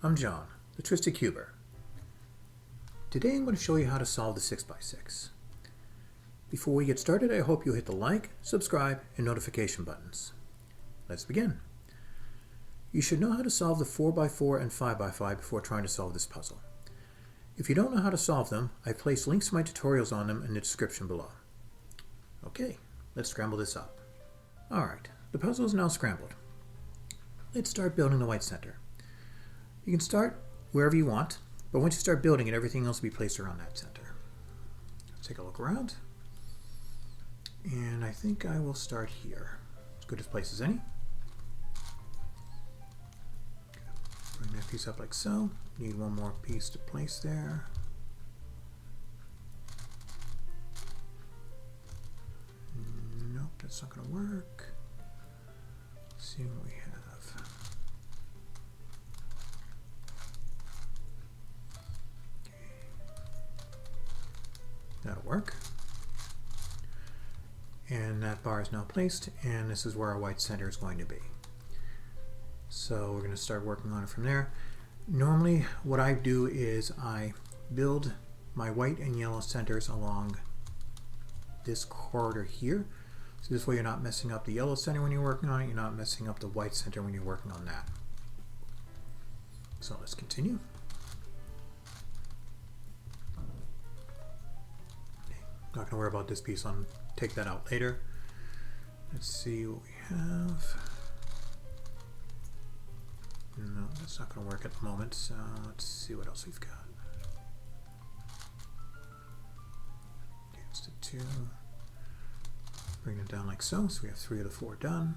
I'm John, the Twisted Cuber. Today I'm going to show you how to solve the 6x6. Before we get started, I hope you'll hit the like, subscribe, and notification buttons. Let's begin. You should know how to solve the 4x4 and 5x5 before trying to solve this puzzle. If you don't know how to solve them, I've placed links to my tutorials on them in the description below. Okay, let's scramble this up. Alright, the puzzle is now scrambled. Let's start building the white center. You can start wherever you want, but once you start building it, everything else will be placed around that center. Let's take a look around. And I think I will start here. As good a place as any. Bring that piece up like so. Need one more piece to place there. Nope, that's not going to work. Let's see what we have. That'll work. And that bar is now placed, and this is where our white center is going to be. So we're going to start working on it from there. Normally what I do is I build my white and yellow centers along this corridor here. So this way you're not messing up the yellow center when you're working on it, you're not messing up the white center when you're working on that. So let's continue. Not going to worry about this piece, I'll take that out later. Let's see what we have. No, that's not going to work at the moment, so let's see what else we've got. Okay, it's the 2. Bring it down like so, so we have 3 of the 4 done.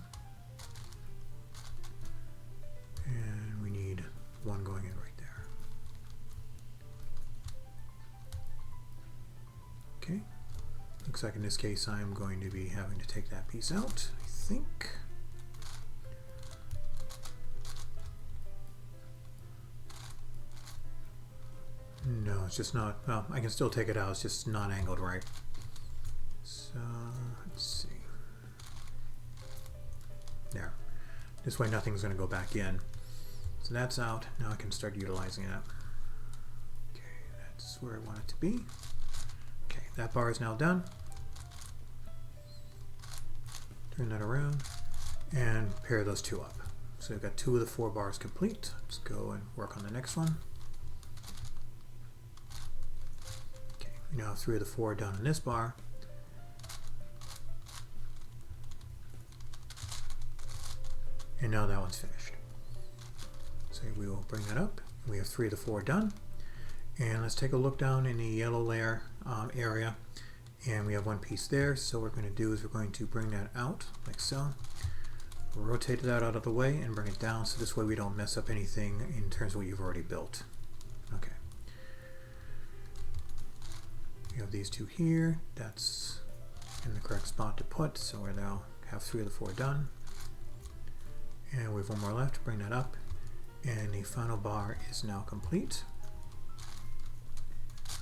And we need 1 going in right there. Okay. Looks like in this case I'm going to be having to take that piece out, I think. No, it's just not, well, I can still take it out, it's just not angled right. So, let's see. There. This way nothing's going to go back in. So that's out, now I can start utilizing it. Okay, that's where I want it to be. Okay, that bar is now done. Turn that around and pair those 2 up. So we've got 2 of the 4 bars complete. Let's go and work on the next one. Okay, we now have 3 of the 4 done in this bar. And now that one's finished. So we will bring that up. We have 3 of the 4 done. And let's take a look down in the yellow layer area. And we have 1 piece there, so what we're going to do is we're going to bring that out like so. Rotate that out of the way and bring it down, so this way we don't mess up anything in terms of what you've already built. Okay. We have these 2 here. That's in the correct spot to put, so we now have 3 of the 4 done. And we have 1 more left. Bring that up. And the final bar is now complete.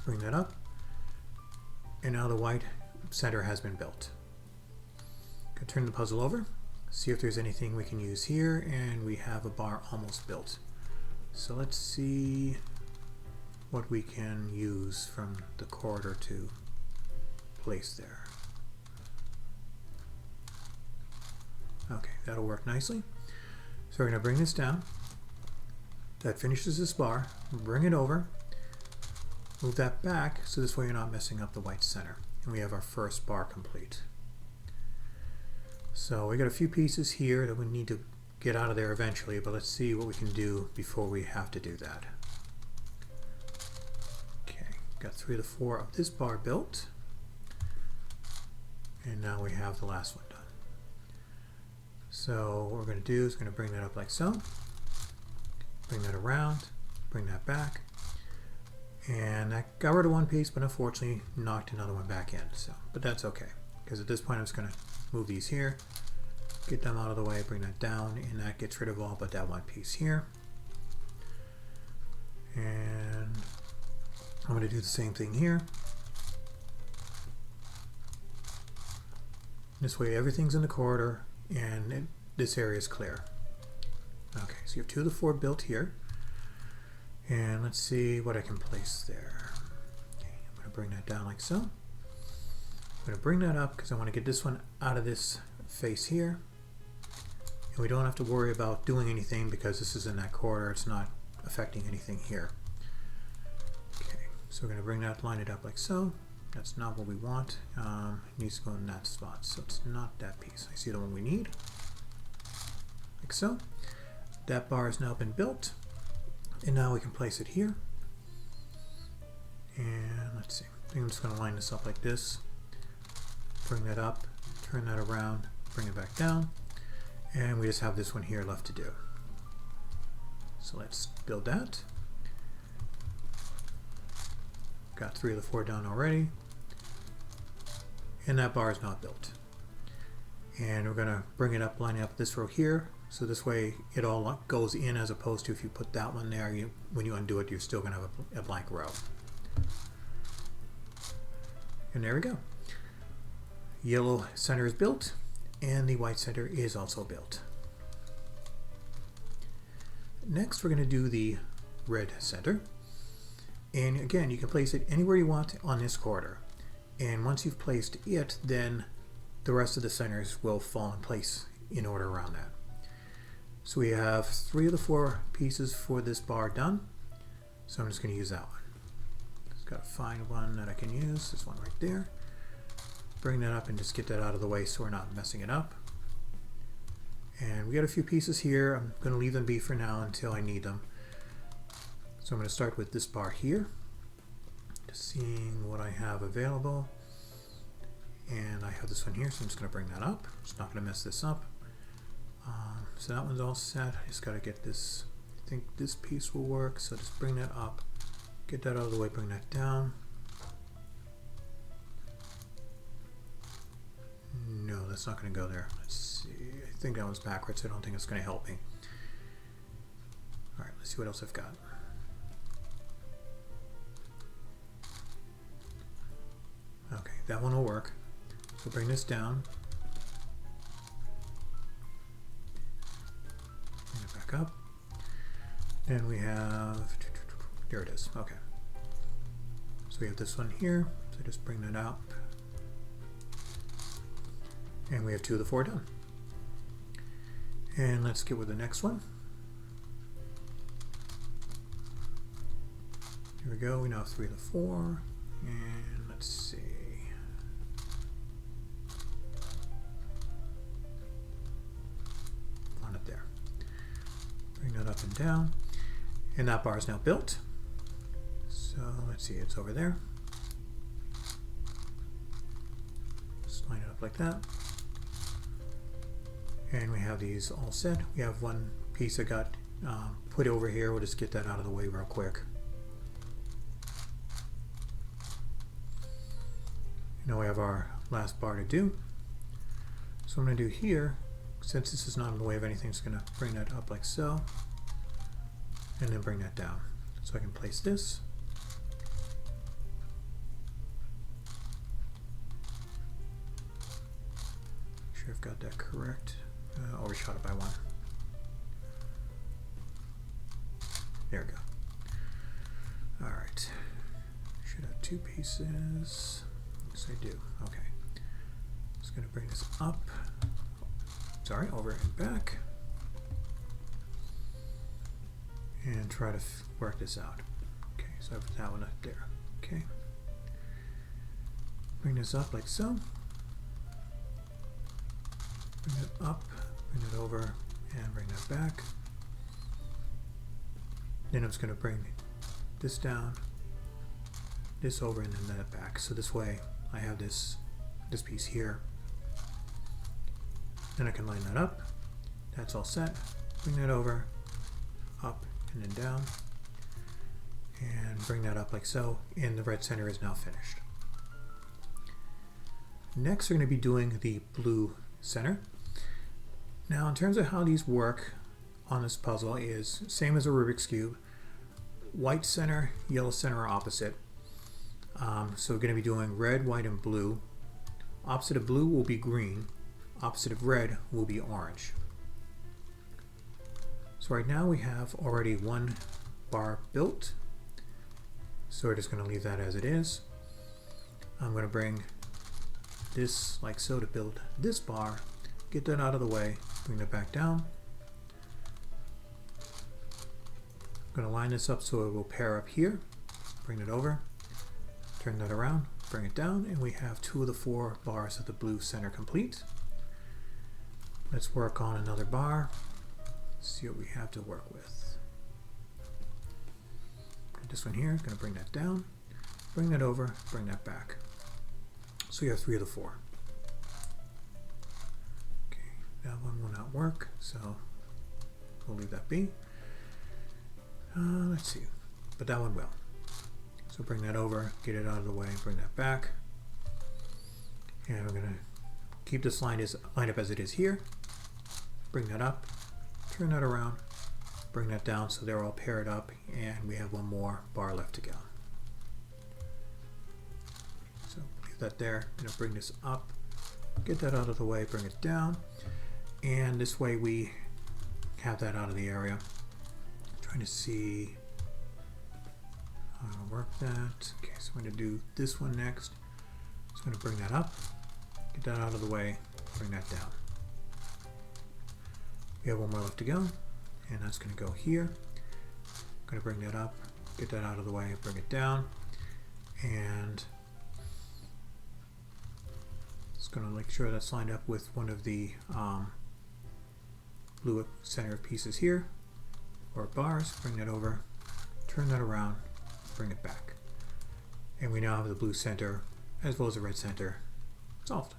Bring that up. And now the white center has been built. Going to turn the puzzle over, see if there's anything we can use here, and we have a bar almost built. So let's see what we can use from the corridor to place there. Okay, that'll work nicely. So we're going to bring this down. That finishes this bar. Bring it over. Move that back, so this way you're not messing up the white center. And we have our first bar complete. So we got a few pieces here that we need to get out of there eventually, but let's see what we can do before we have to do that. Okay, got 3 of the 4 of this bar built. And now we have the last one done. So what we're going to do is we're going to bring that up like so. Bring that around, bring that back. And that got rid of 1 piece, but unfortunately knocked another one back in. So, but that's okay, because at this point I'm just going to move these here, get them out of the way, bring that down, and that gets rid of all but that 1 piece here. And I'm going to do the same thing here. This way everything's in the corridor and this area is clear. Okay, so you have 2 of the 4 built here. And let's see what I can place there. Okay, I'm going to bring that down like so. I'm going to bring that up because I want to get this one out of this face here. And we don't have to worry about doing anything because this is in that corner. It's not affecting anything here. Okay, so we're going to bring that, line it up like so. That's not what we want. It needs to go in that spot. So it's not that piece. I see the one we need. Like so. That bar has now been built. And now we can place it here. And let's see. I think I'm just going to line this up like this. Bring that up. Turn that around. Bring it back down. And we just have this one here left to do. So let's build that. Got 3 of the 4 done already. And that bar is not built. And we're going to bring it up, lining up this row here. So this way it all goes in, as opposed to if you put that one there, when you undo it, you're still going to have a blank row. And there we go. Yellow center is built, and the white center is also built. Next, we're going to do the red center. And again, you can place it anywhere you want on this corner. And once you've placed it, then the rest of the centers will fall in place in order around that. So we have 3 of the 4 pieces for this bar done. So I'm just going to use that one. Just got to find one that I can use. This one right there. Bring that up and just get that out of the way so we're not messing it up. And we got a few pieces here. I'm going to leave them be for now until I need them. So I'm going to start with this bar here. Just seeing what I have available. And I have this one here, so I'm just going to bring that up. Just not going to mess this up. So that one's all set. I just got to get this. I think this piece will work. So just bring that up. Get that out of the way. Bring that down. No, that's not going to go there. Let's see. I think that one's backwards. I don't think it's going to help me. All right, let's see what else I've got. Okay, that one will work. So bring this down. Bring it back up. Then we have, there it is. Okay. So we have this one here. So just bring that up. And we have 2 of the 4 done. And let's get with the next one. Here we go. We now have 3 of the 4. And let's see. On it there. Bring that up and down. And that bar is now built. So let's see, it's over there. Just line it up like that. And we have these all set. We have one piece that got put over here. We'll just get that out of the way real quick. Now we have our last bar to do. So what I'm going to do here, since this is not in the way of anything, I'm just going to bring that up like so. And then bring that down. So I can place this. Make sure I've got that correct. Overshot it by 1. There we go. Alright. Should have 2 pieces. Yes, I do. Okay. Just going to bring this up. Sorry, over and back. And try to work this out. Okay, so I put that one up there. Okay. Bring this up like so. Bring it up, bring it over, and bring that back. Then I'm just going to bring this down, this over, and then that back. So this way I have this piece here. Then I can line that up. That's all set. Bring that over, up, and then down. And bring that up like so. And the red center is now finished. Next, we're going to be doing the blue center. Now, in terms of how these work on this puzzle is same as a Rubik's Cube. White center, yellow center are opposite. So we're going to be doing red, white, and blue. Opposite of blue will be green. Opposite of red will be orange. So right now we have already one bar built. So we're just going to leave that as it is. I'm going to bring this like so to build this bar, get that out of the way, bring that back down. I'm going to line this up so it will pair up here, bring it over, turn that around, bring it down, and we have 2 of the 4 bars of the blue center complete. Let's work on another bar, see what we have to work with. This one here is going to bring that down, bring that over, bring that back. So you have 3 of the 4. Okay, that one will not work, so we'll leave that be. Let's see, but that one will. So bring that over, get it out of the way, bring that back. And we're going to keep this line up as it is here. Bring that up, turn that around, bring that down so they're all paired up, and we have 1 more bar left to go. So leave that there. I'm going to bring this up, get that out of the way, bring it down, and this way we have that out of the area. I'm trying to see how to work that. Okay, so I'm going to do this one next. So I'm going to bring that up, get that out of the way, bring that down. We have 1 more left to go, and that's going to go here. I'm going to bring that up, get that out of the way, bring it down, and it's going to make sure that's lined up with one of the blue center pieces here, or bars. Bring that over, turn that around, bring it back. And we now have the blue center as well as the red center solved.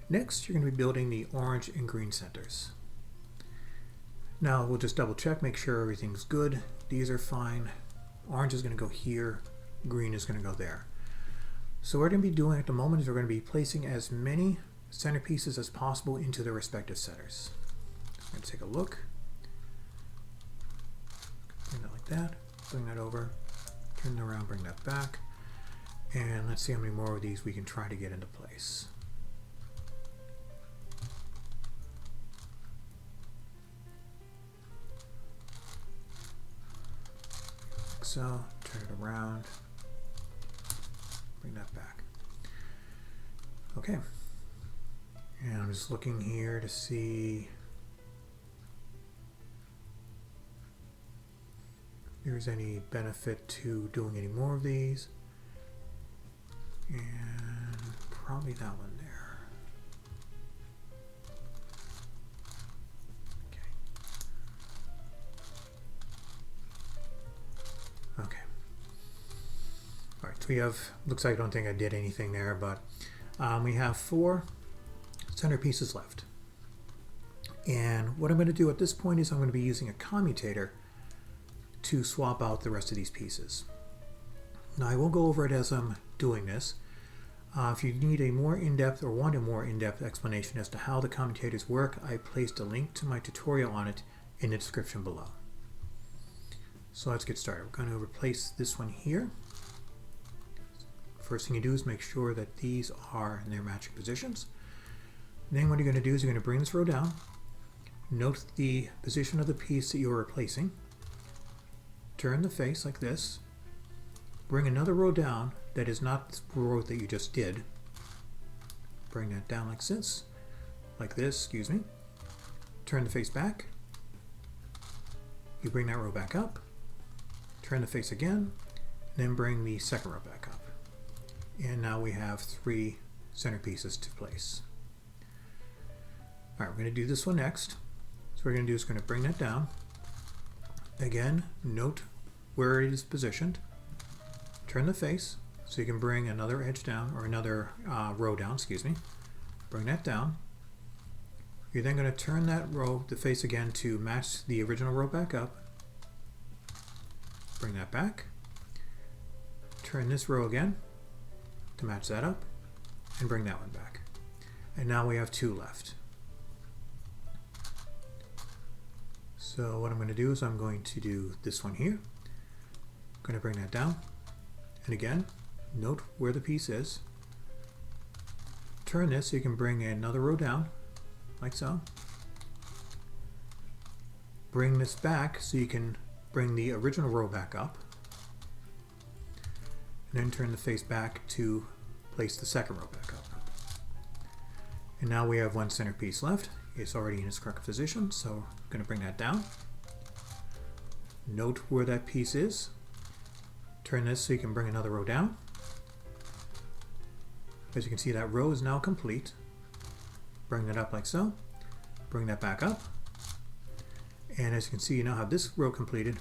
Next, you're going to be building the orange and green centers. Now we'll just double check, make sure everything's good. These are fine. Orange is going to go here, green is going to go there. So what we're going to be doing at the moment is we're going to be placing as many center pieces as possible into their respective centers. I'm going to take a look. Bring that like that, bring that over, turn it around, bring that back, and let's see how many more of these we can try to get into place. So, turn it around, bring that back. Okay, and I'm just looking here to see if there's any benefit to doing any more of these, and probably that one there. Okay. All right, so we have, looks like I don't think I did anything there, but we have 4 center pieces left. And what I'm going to do at this point is I'm going to be using a commutator to swap out the rest of these pieces. Now I will go over it as I'm doing this. If you need a more in-depth or want a more in-depth explanation as to how the commutators work, I placed a link to my tutorial on it in the description below. So let's get started. We're going to replace this one here. First thing you do is make sure that these are in their matching positions. Then what you're going to do is you're going to bring this row down. Note the position of the piece that you're replacing. Turn the face like this. Bring another row down that is not the row that you just did. Bring that down like this. Excuse me. Turn the face back. You bring that row back up. Turn the face again, then bring the second row back up. And now we have 3 center pieces to place. All right, we're going to do this one next. So what we're going to do is going to bring that down. Again, note where it is positioned. Turn the face so you can bring another edge down, or another row down, excuse me. Bring that down. You're then going to turn that row, the face again, to match the original row back up. Bring that back. Turn this row again to match that up, and bring that one back. And now we have 2 left. So what I'm going to do is I'm going to do this one here. I'm going to bring that down, and again, note where the piece is. Turn this so you can bring another row down, like so. bring this back so you can bring the original row back up, and then turn the face back to place the second row back up. And now we have one center piece left. It's already in its correct position, so I'm going to bring that down. Note where that piece is. Turn this so you can bring another row down. As you can see, that row is now complete. Bring that up like so. Bring that back up. And as you can see, you now have this row completed.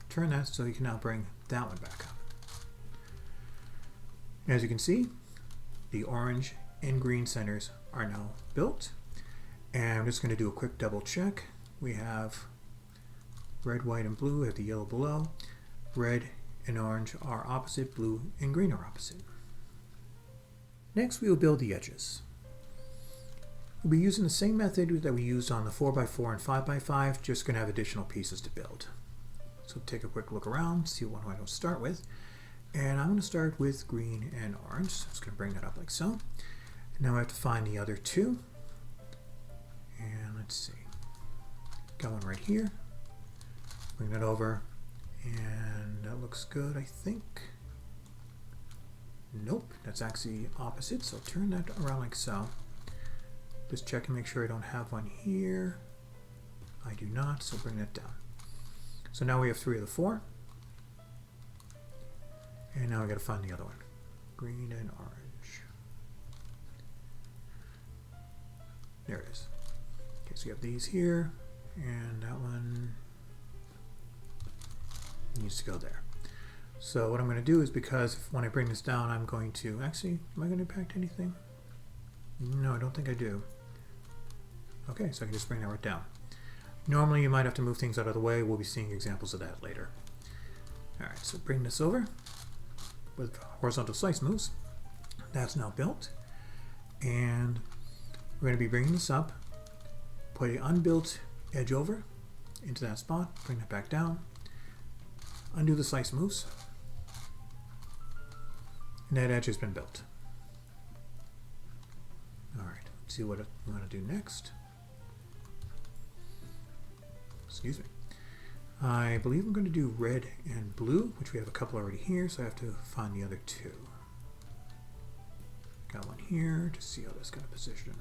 Turn that so you can now bring that one back up. As you can see, the orange and green centers are now built. And I'm just going to do a quick double check. We have red, white, and blue. We have the yellow below. Red and orange are opposite. Blue and green are opposite. Next, we will build the edges. We'll be using the same method that we used on the 4x4 and 5x5, just going to have additional pieces to build. So take a quick look around, see what one I will start with. And I'm going to start with green and orange. So I'm just going to bring that up like so. Now I have to find the other two. And let's see. Got one right here. Bring that over. And that looks good, I think. Nope, that's actually opposite, so turn that around like so. Just check and make sure I don't have one here. I do not, so bring that down. So now we have 3 of the 4. And now I gotta find the other one. Green and orange. There it is. Okay, so you have these here, and that one needs to go there. So what I'm going to do is, because when I bring this down, I'm going to, actually, am I going to impact anything? No, I don't think I do. Okay, so I can just bring that right down. Normally you might have to move things out of the way. We'll be seeing examples of that later. Alright, so bring this over with horizontal slice moves. That's now built. And we're going to be bringing this up, put an unbuilt edge over into that spot, bring that back down, undo the slice moves, and that edge has been built. Alright, let's see what we want to do next. Excuse me. I believe I'm going to do red and blue, which we have a couple already here, so I have to find the other two. Got one here to see how that's going to position.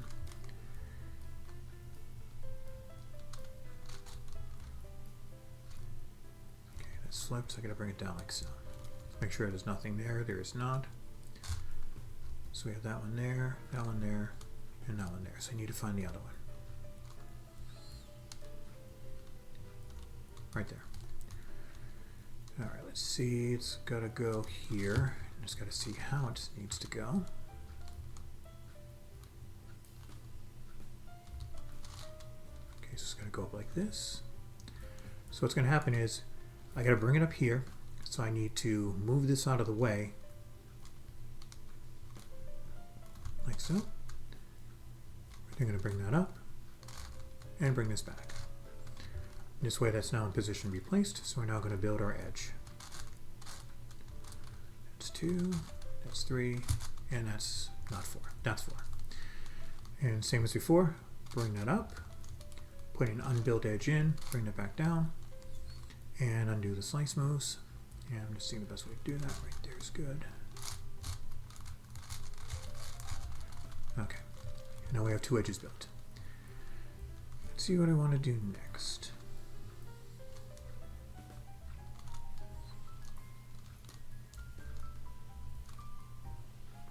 Okay, that's flipped, so I got to bring it down like so. Make sure there's nothing there. There is not. So we have that one there, and that one there. So I need to find the other one. Right there. Alright, let's see. It's got to go here. Just got to see how it needs to go. Okay, so it's got to go up like this. So what's going to happen is I got to bring it up here. So I need to move this out of the way. Like so. I'm going to bring that up and bring this back. This way that's now in position to be placed, so we're now going to build our edge. That's 2, that's 3, and that's not 4. That's 4. And same as before, bring that up, put an unbuilt edge in, bring that back down, and undo the slice moves. And I'm just seeing the best way to do that. Right there is good. Okay, now we have 2 edges built. Let's see what I want to do next.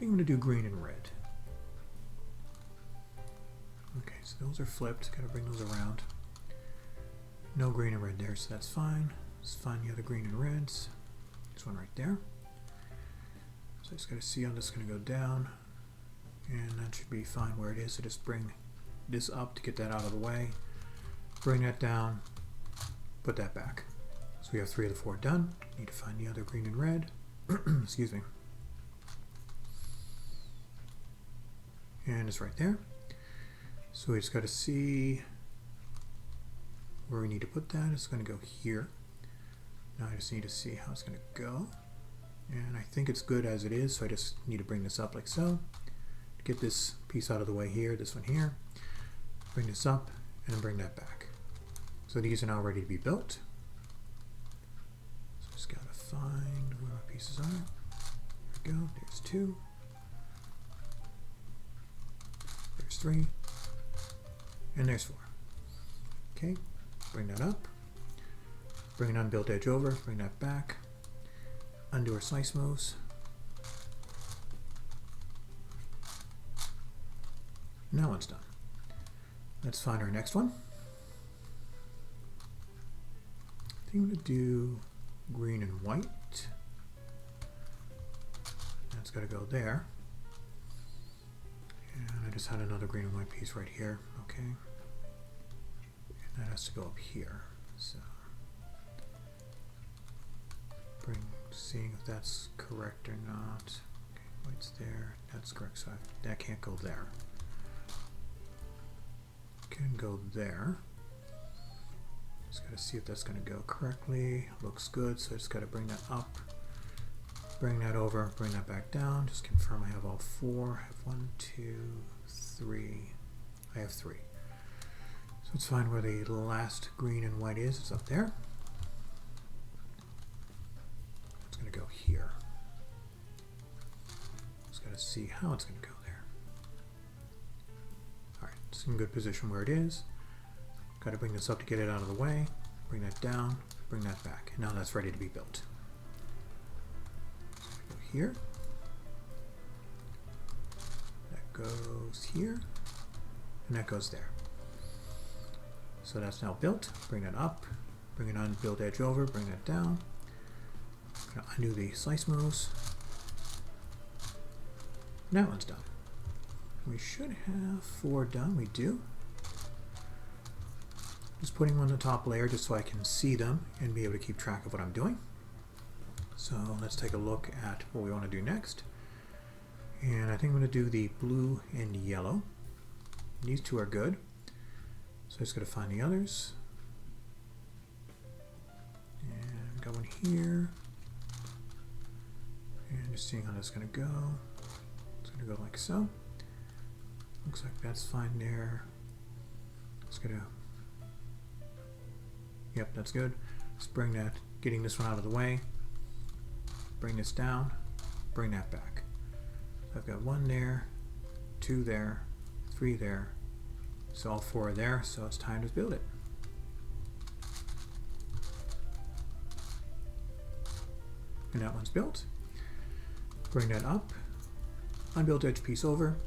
I'm going to do green and red. Okay, so those are flipped. Got to bring those around. No green and red there, so that's fine. Let's find the other green and reds. This one right there. So I just got to see how this is going to go down. And that should be fine where it is. So just bring this up to get that out of the way. Bring that down. Put that back. So we have 3 of the 4 done. Need to find the other green and red. Excuse me. And it's right there. So we just got to see where we need to put that. It's going to go here. Now I just need to see how it's going to go. And I think it's good as it is, so I just need to bring this up like so. Get this piece out of the way here, this one here. Bring this up and then bring that back. So these are now ready to be built. So just gotta find where my pieces are. There we go, there's 2. There's 3. And there's 4. Okay, bring that up. Bring an unbuilt edge over, bring that back. Undo our slice moves. Now one's done. Let's find our next one. I think I'm going to do green and white. That's got to go there. And I just had another green and white piece right here. Okay. And that has to go up here. So, seeing if that's correct or not. Okay, white's there. That's correct. So that can't go there. Can go there. Just got to see if that's going to go correctly. Looks good. So I just got to bring that up. Bring that over. Bring that back down. Just confirm I have all 4. I have 1, 2, 3. I have 3. So let's find where the last green and white is. It's up there. It's going to go here. Just got to see how it's going to go there. Alright, it's in good position where it is. Got to bring this up to get it out of the way. Bring that down. Bring that back. And now that's ready to be built. So go here. That goes here. And that goes there. So that's now built. Bring that up. Bring an unbuilt edge over. Bring that down. I'm going to undo the slice moves. And that one's done. We should have 4 done. We do. Just putting them on the top layer just so I can see them and be able to keep track of what I'm doing. So let's take a look at what we want to do next. And I think I'm going to do the blue and yellow. These 2 are good. So I'm just going to find the others. And got one here. And just seeing how that's going to go. It's going to go like so. Looks like that's fine there. It's going to... Yep, that's good. Let's bring that, getting this one out of the way. Bring this down. Bring that back. I've got 1 there, 2 there, 3 there. So all 4 are there, so it's time to build it. And that one's built. Bring that up. Unbuilt edge piece over.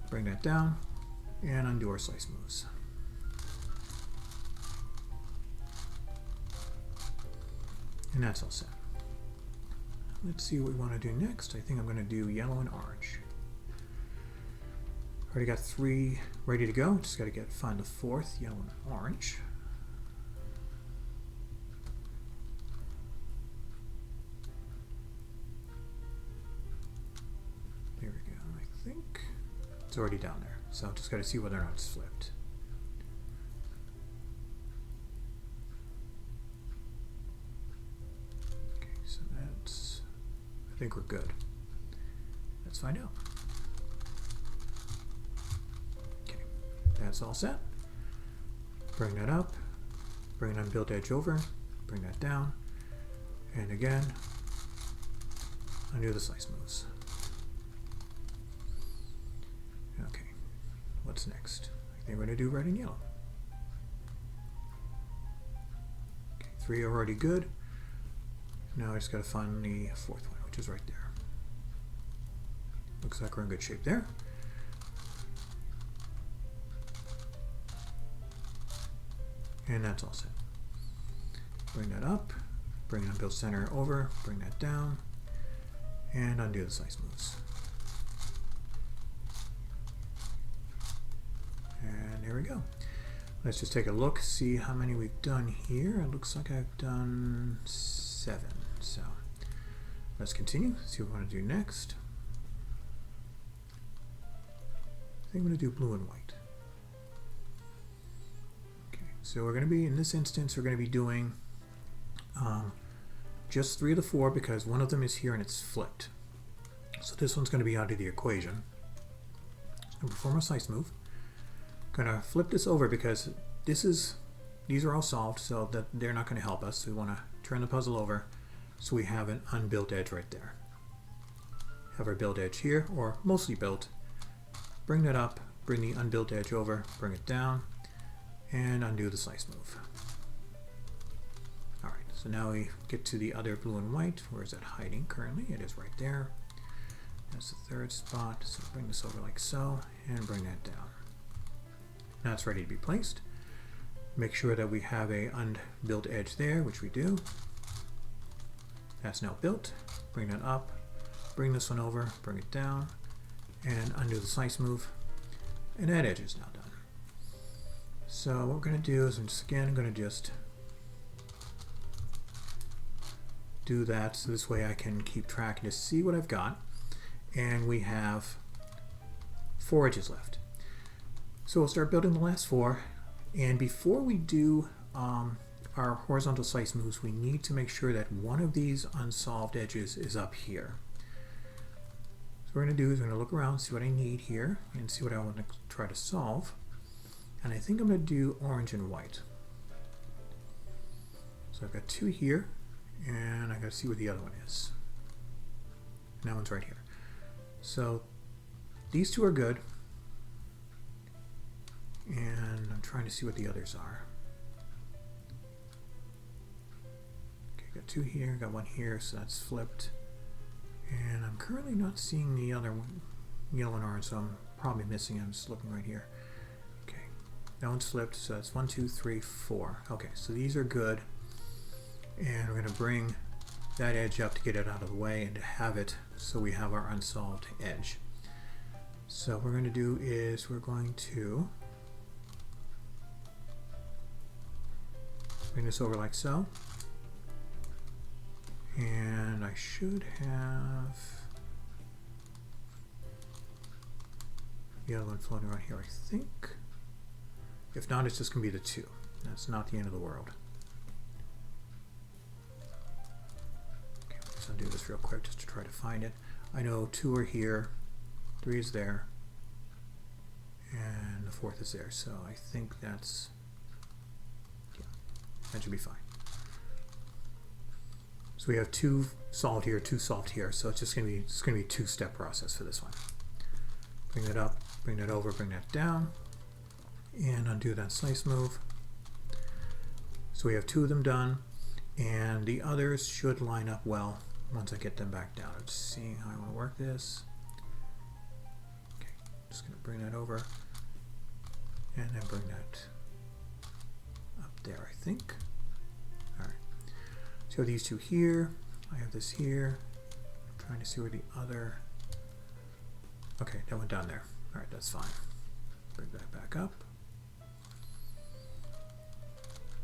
Bring that down. And undo our slice moves. And that's all set. Let's see what we want to do next. I think I'm going to do yellow and orange. Already got 3 ready to go. Just got to find the 4th, yellow and orange. There we go. I think it's already down there. So just got to see whether or not it's flipped. I think we're good. Let's find out. Okay, that's all set. Bring that up, bring an unbuilt edge over, bring that down, and again, undo the slice moves. Okay, what's next? I think we're going to do red and yellow. Okay, 3 are already good. Now I just got to find the 4th one, which is right there. Looks like we're in good shape there. And that's all set. Bring that up, bring an unbuilt center over, bring that down, and undo the slice moves. And there we go. Let's just take a look, see how many we've done here. It looks like I've done 7. So let's continue, see what we want to do next. I think I'm going to do blue and white. Okay, so we're going to be, in this instance, we're going to be doing just 3 of the 4 because one of them is here and it's flipped. So this one's going to be out of the equation. I'm going to perform a slice move. I'm going to flip this over because this is these are all solved, so that they're not going to help us. So we want to turn the puzzle over so we have an unbuilt edge right there. Have our built edge here, or mostly built. Bring that up, bring the unbuilt edge over, bring it down, and undo the slice move. Alright, so now we get to the other blue and white. Where is that hiding currently? It is right there. That's the third spot, so bring this over like so, and bring that down. Now it's ready to be placed. Make sure that we have a unbuilt edge there, which we do. That's now built. Bring that up, bring this one over, bring it down, and undo the slice move, and that edge is now done. So what we're going to do is, I'm going to just do that, so this way I can keep track and just see what I've got. And we have 4 edges left. So we'll start building the last 4, and before we do our horizontal slice moves, we need to make sure that one of these unsolved edges is up here. So what we're going to do is we're going to look around, see what I need here, and see what I want to try to solve. And I think I'm going to do orange and white. So I've got 2 here, and I've got to see where the other one is. And that one's right here. So these 2 are good, and I'm trying to see what the others are. Okay, got 2 here, got 1 here, so that's flipped. And I'm currently not seeing the other one, yellow and orange, so I'm probably missing it. I'm just looking right here. Okay, that one's flipped, so that's 1, 2, 3, 4. Okay, so these are good, and we're going to bring that edge up to get it out of the way and to have it so we have our unsolved edge. So what we're going to do is we're going to bring this over like so, and I should have the other one floating right here, I think. If not, it's just going to be the 2. That's not the end of the world. Undo this real quick just to try to find it. I know 2 are here, 3 is there, and the 4th is there, so I think that's, yeah, that should be fine. So we have 2 solved here, 2 solved here, so it's just going to be, it's going to be a 2-step process for this one. Bring that up, bring that over, bring that down, and undo that slice move. So we have 2 of them done, and the others should line up well once I get them back down. I'm just seeing how I want to work this. Okay, just going to bring that over and then bring that up there, I think. Alright, so these 2 here, I have this here. I'm trying to see where the other, okay, that went down there. Alright, that's fine. Bring that back up.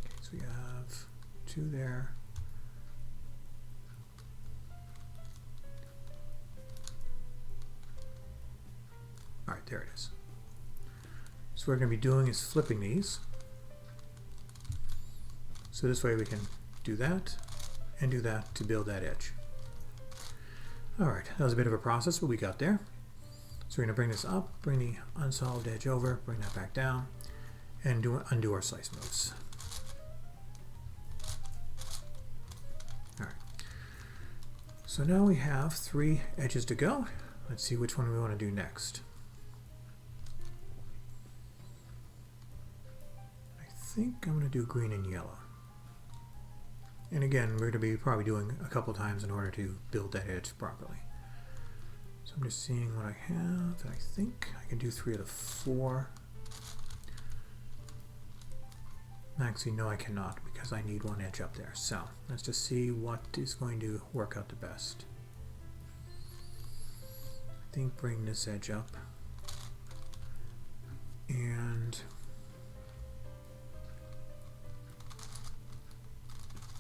Okay, so we have 2 there. Alright, there it is. So what we're going to be doing is flipping these. So this way we can do that and do that to build that edge. Alright, that was a bit of a process, but we got there. So we're going to bring this up, bring the unsolved edge over, bring that back down, and undo our slice moves. Alright, so now we have 3 edges to go. Let's see which one we want to do next. I think I'm going to do green and yellow. And again, we're going to be probably doing a couple times in order to build that edge properly. So I'm just seeing what I have, and I think I can do 3 of the 4. Actually, no, I cannot, because I need 1 edge up there. So let's just see what is going to work out the best. I think bring this edge up and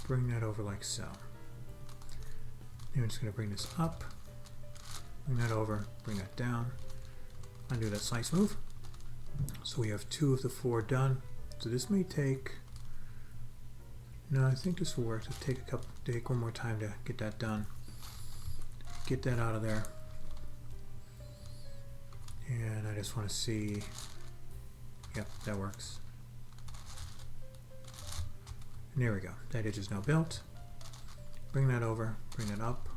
bring that over like so. And I'm just going to bring this up, bring that over, bring that down, undo that slice move. So we have 2 of the 4 done. So this may take, no, I think this will work. It'll take one more time to get that done. Get that out of there. And I just want to see, yep, that works. And there we go. That edge is now built. Bring that over, bring that up,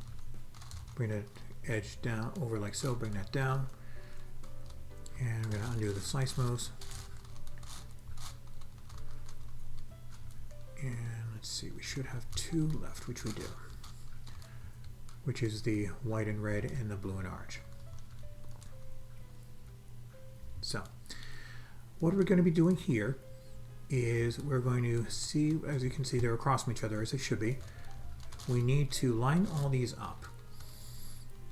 bring that edge down over like so, bring that down. And I'm going to undo the slice moves. And let's see, we should have 2 left, which we do, which is the white and red and the blue and orange. So what we're going to be doing here is we're going to see, as you can see, they're across from each other as they should be. We need to line all these up.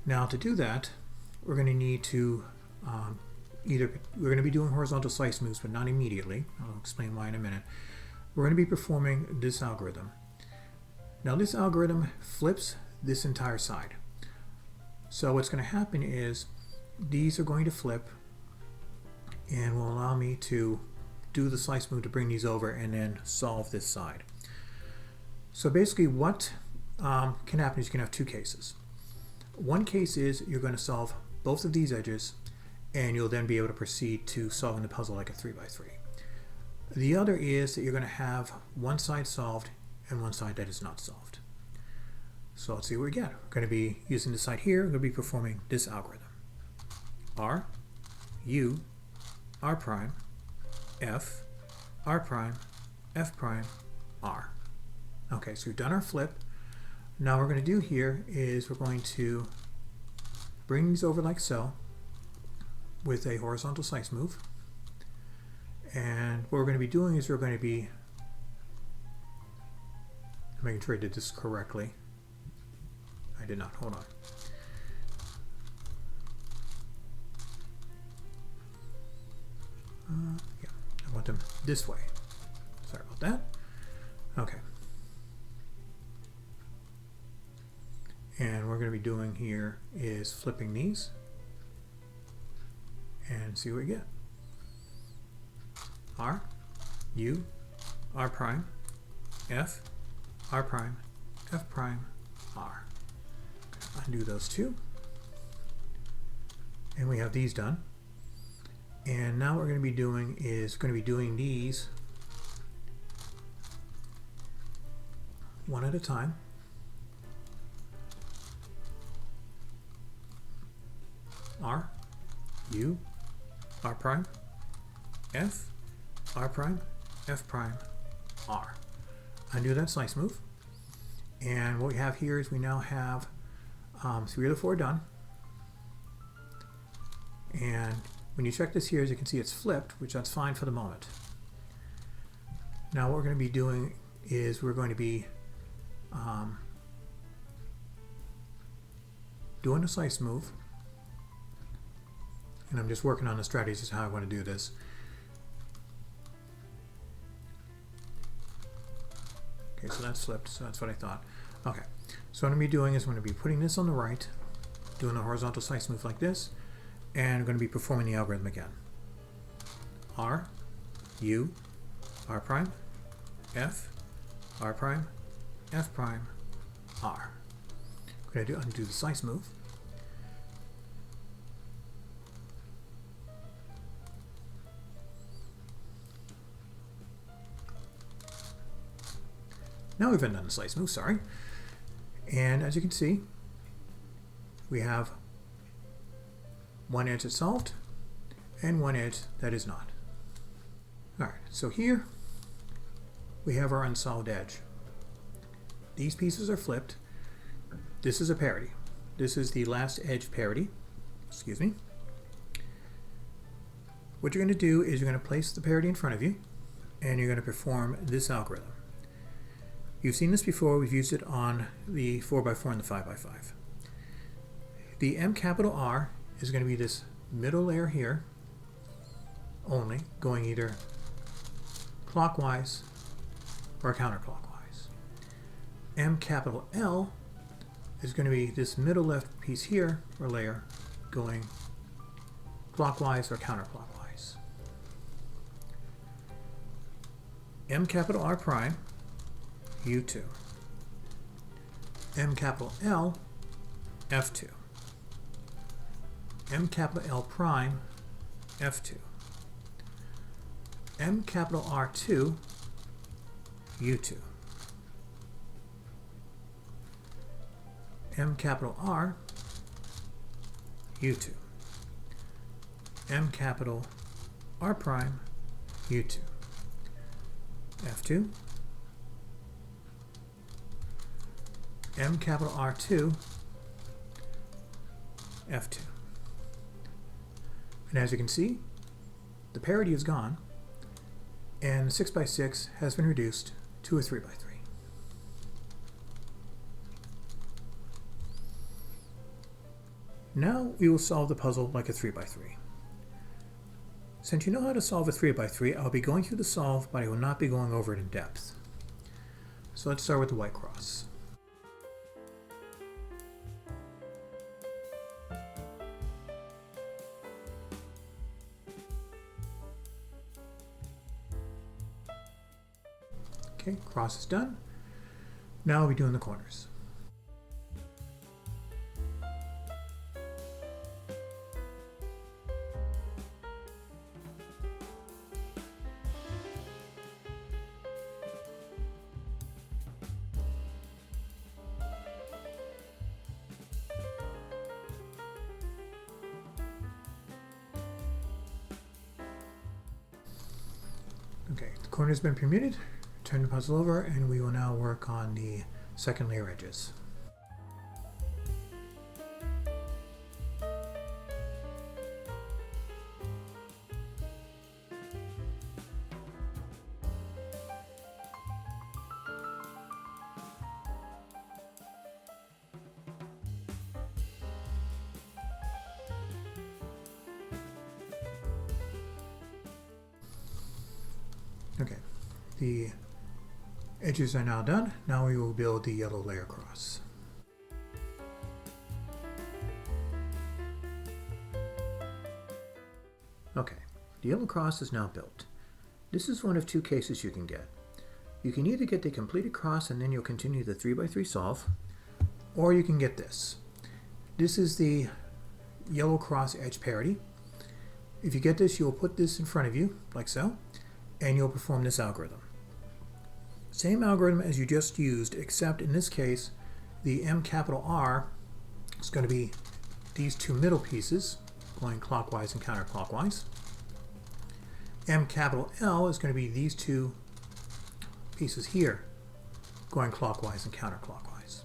Now to do that, we're going to need to we're going to be doing horizontal slice moves, but not immediately. I'll explain why in a minute. We're going to be performing this algorithm. Now this algorithm flips this entire side. So what's going to happen is these are going to flip and will allow me to do the slice move to bring these over and then solve this side. So basically what can happen is you can have 2 cases. One case is you're going to solve both of these edges and you'll then be able to proceed to solving the puzzle like a 3x3. The other is that you're going to have one side solved and one side that is not solved. So let's see what we get. We're going to be using this side here. We're going to be performing this algorithm. R, U, R prime, F, R prime, F prime, R. Okay, so we've done our flip. Now what we're going to do here is we're going to bring these over like so with a horizontal slice move. And what we're going to be doing is we're going to be making sure I did this correctly. I did not. Hold on. Yeah, I want them this way. Sorry about that. Okay. And what we're going to be doing here is flipping these and see what we get. R, U, R prime, F, R prime, F prime, R. Undo those 2. And we have these done. And now what we're going to be doing is going to be doing these one at a time. R, U, R prime, F, R prime, F prime, R. Undo that slice move. And what we have here is we now have 3 of the 4 done. And when you check this here, as you can see, it's flipped, which that's fine for the moment. Now what we're going to be doing is we're going to be doing a slice move. And I'm just working on the strategies how I want to do this. Okay, so that's flipped, so that's what I thought. Okay, so what I'm going to be doing is I'm going to be putting this on the right, doing a horizontal slice move like this, and I'm going to be performing the algorithm again. R, U, R prime, F, R prime, F prime, R. I'm going to undo the slice move. Now we've undone the slice move, sorry. And as you can see, we have one edge that's solved and one edge that is not. All right, so here we have our unsolved edge. These pieces are flipped. This is a parity. This is the last edge parity. Excuse me. What you're going to do is you're going to place the parity in front of you and you're going to perform this algorithm. You've seen this before. We've used it on the 4x4 and the 5x5. The M capital R is going to be this middle layer here only, going either clockwise or counterclockwise. M capital L is going to be this middle left piece here, or layer, going clockwise or counterclockwise. M capital R prime, U2. M capital L, F2. M capital L prime, F2. M capital R2, U2. M capital R, U2. M capital R prime, U2. F2. M capital R2, F2. And as you can see, the parity is gone, and 6x6 has been reduced to a 3x3. Now we will solve the puzzle like a 3x3. Since you know how to solve a 3x3, I'll be going through the solve, but I will not be going over it in depth. So let's start with the white cross. Okay, cross is done. Now we'll be doing the corners. Okay, the corner has been permuted. Turn the puzzle over and we will now work on the second layer edges. Okay, the edges are now done. Now we will build the yellow layer across. Okay, the yellow cross is now built. This is one of two cases you can get. You can either get the completed cross and then you'll continue the 3x3 solve, or you can get this. This is the yellow cross edge parity. If you get this, you'll put this in front of you, like so, and you'll perform this algorithm. Same algorithm as you just used, except in this case, the M capital R is going to be these two middle pieces going clockwise and counterclockwise. M capital L is going to be these two pieces here going clockwise and counterclockwise.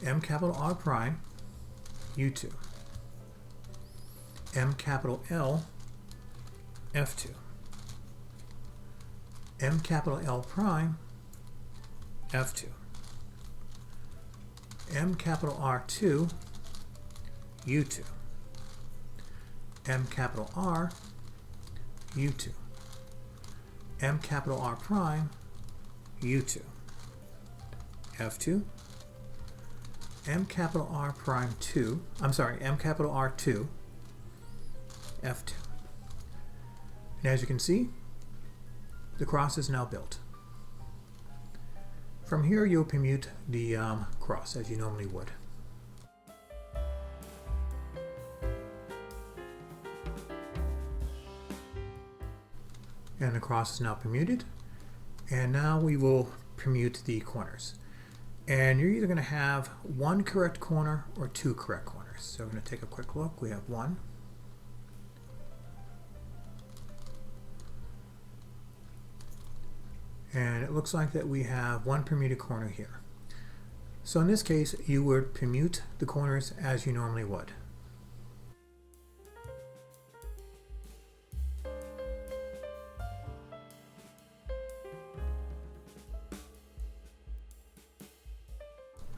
M capital R prime, U2. M capital L, F2. M capital L prime, F2. M capital R2, U2. M capital R, U2. M capital R prime, U2. F2. M capital R prime 2, M capital R2, F2. And as you can see, the cross is now built. From here, you'll permute the cross as you normally would. And the cross is now permuted. And now we will permute the corners. And you're either going to have one correct corner or two correct corners. So we're going to take a quick look. We have one. And it looks like that we have one permuted corner here. So in this case, you would permute the corners as you normally would.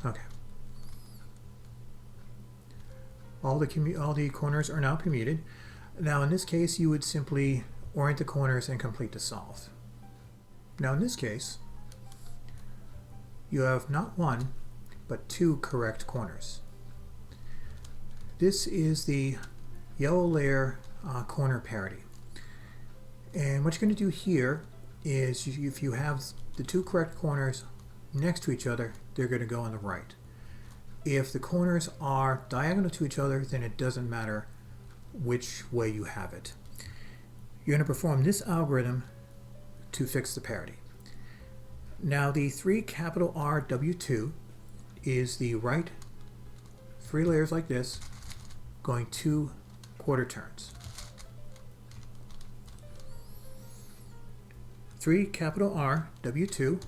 Okay. All the corners are now permuted. Now in this case, you would simply orient the corners and complete the solve. Now in this case, you have not one, but two correct corners. This is the yellow layer corner parity. And what you're going to do here is if you have the two correct corners next to each other, they're going to go on the right. If the corners are diagonal to each other, then it doesn't matter which way you have it. You're going to perform this algorithm to fix the parity. Now the 3 capital R W2 is the right 3 layers like this going 2 quarter turns. 3 capital R W2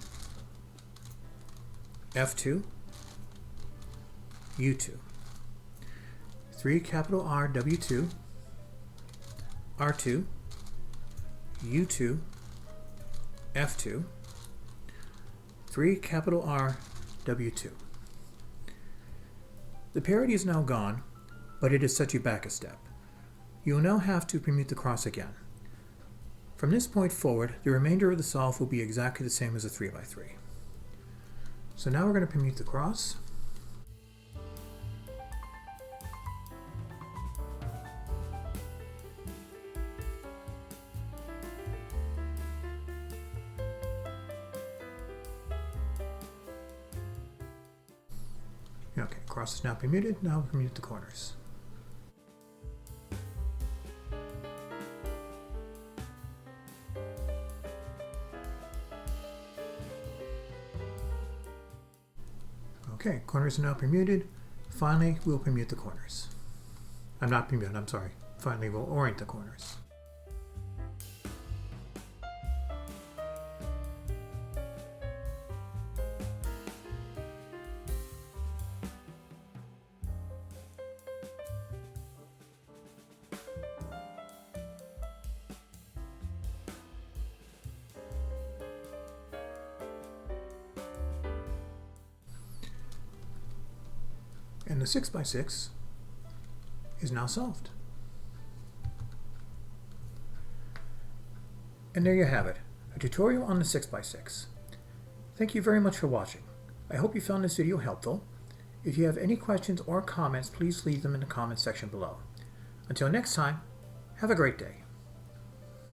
F2 U2. 3 capital R W2 R2 U2 F2 3 capital R W2. The parity is now gone, but it has set you back a step. You will now have to permute the cross again. From this point forward, the remainder of the solve will be exactly the same as a 3x3. So now we're going to permute the cross. Okay, cross is now permuted. Now we'll permute the corners. Okay, corners are now permuted. Finally, we'll permute the corners. I'm not permute, I'm sorry. Finally, we'll orient the corners. And the 6x6 is now solved. And there you have it, a tutorial on the 6x6. Thank you very much for watching. I hope you found this video helpful. If you have any questions or comments, please leave them in the comments section below. Until next time, have a great day.